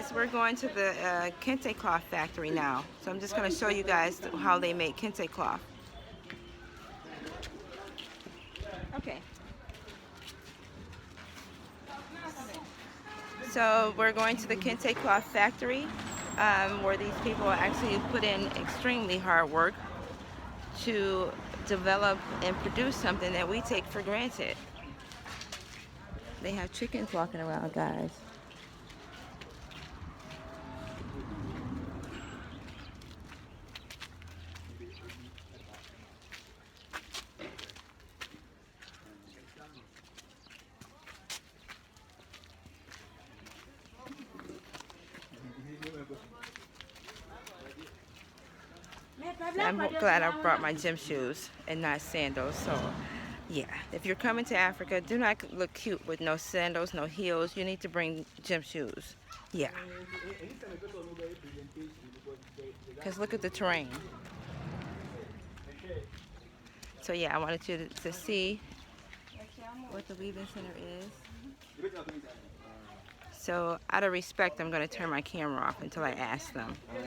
guys, we're going to the Kente cloth factory now. So I'm just going to show you guys how they make Kente cloth. Okay. So we're going to the Kente cloth factory where these people actually put in extremely hard work to develop and produce something that we take for granted. They have chickens walking around, guys. I'm glad I brought my gym shoes and not sandals. So yeah, if you're coming to Africa, do not look cute with no sandals, no heels. You need to bring gym shoes. Yeah. Because look at the terrain. So yeah, I wanted you to see what the weaving center is. So out of respect, I'm going to turn my camera off until I ask them.